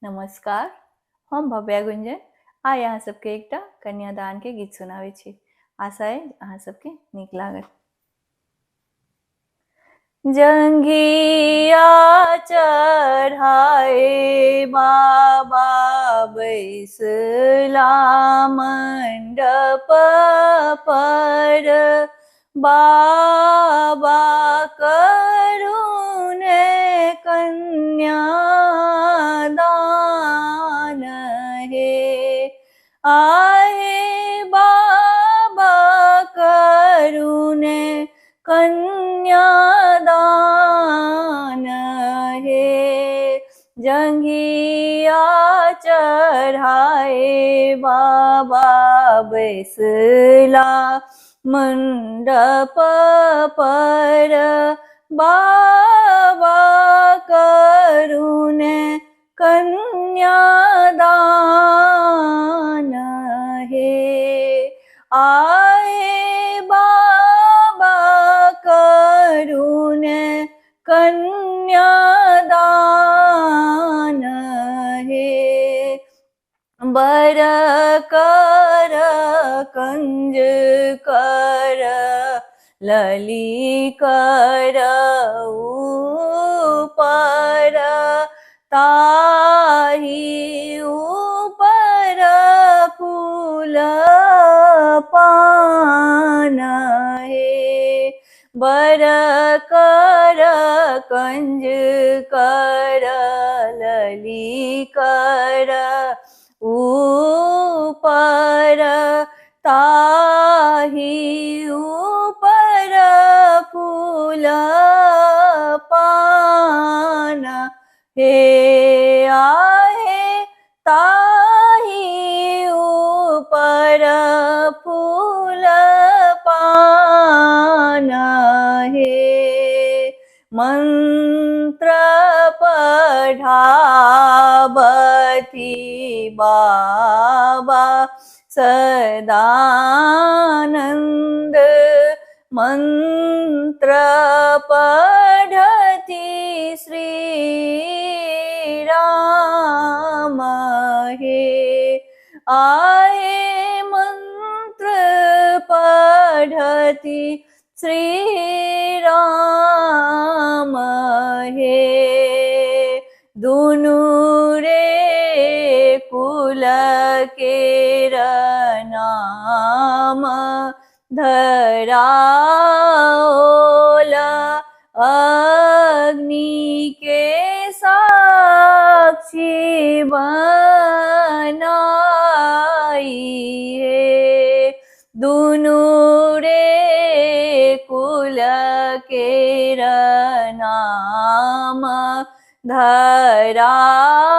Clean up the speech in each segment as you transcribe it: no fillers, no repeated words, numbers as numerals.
नमस्कार, हम भव्या गुंजन आ यहाँ सबके एकटा कन्यादान के गीत सुनावे छी। आशा है अहाँ सबके नीक लागत। जंघिया चढ़ाए बाबा बैसला मंडप पर, बाबा करुणे कन्या दान हे। आहे बाबा करुणे कन्यादान हे। जंघिया चढ़ाए बाबा बैसला मंडप पर, बाबा करुणे कन्यादान हे। आए बाबा करुणे कन्यादान हे। बर कर कंज कर लली कर ऊपर, ताही ऊपर फूल पान हे। बर कर कंज कर लली कर ऊपर, ताही ऊपर फूल पान हे। आहे ताही ऊपर फूल पान हे। मंत्र पढ़ावती बाबा सदानंद, मंत्र पढ़ती श्री राम हे। आए मंत्र पढ़ती श्री राम हे। दुनु रे कुल केर नाम धराओल, अग्नि के साक्षी बनाई है। दुनु रे कुल केर नाम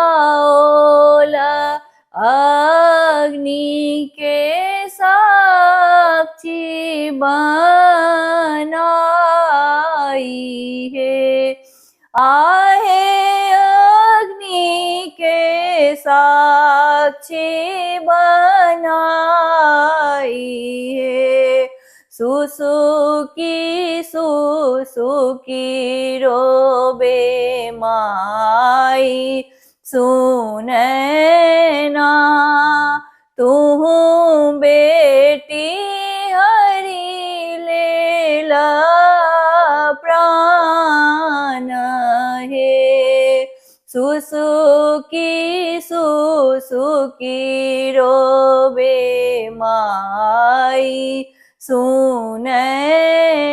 धराओल, अग्नि के साक्षी बनाई है। आहे अग्नि के साक्षी बनाई है। सुसुकी सुसुकी रोबे माई, सुने ना तू बेटी हरि लेला प्राण हे। सुसुकी सुसुकी रोबे माई, सुने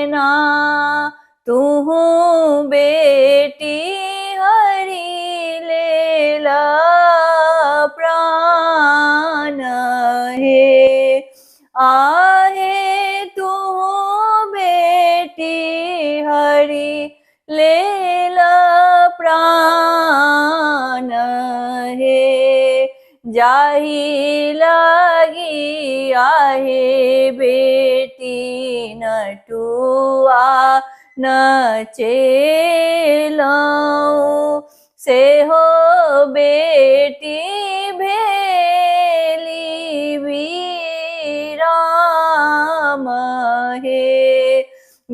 ना तू बेटी हरि लेला प्राण हे। आहे तू बेटी हरि लेला प्राण हे। जाही लगी आहे बेटी नटुआ नचेलऊं, से हो बेटी भेली विराम हे।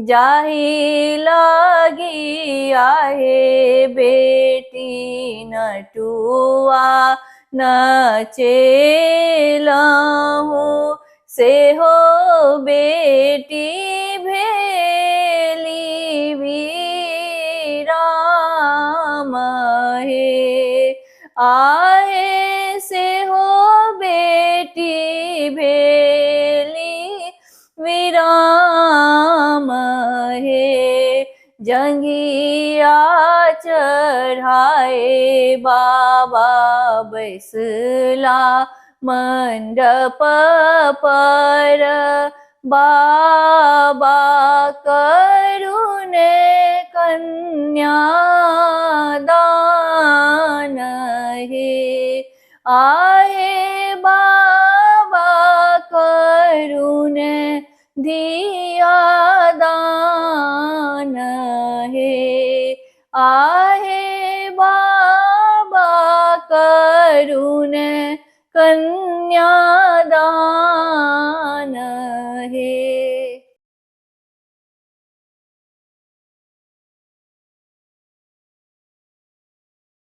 जाही लागी आहे बेटी नटुआ नचेलहु से हो बेटी भेली विराम हे आहे से हो बेटी भेली विराम हे जंगिया चढ़ाए बाबा बैसला मंडप पर बाबा करुणे कन्यादान हे आहे बाबा करुणे दिया दान हे आहे बाबा करुणे कन्यादान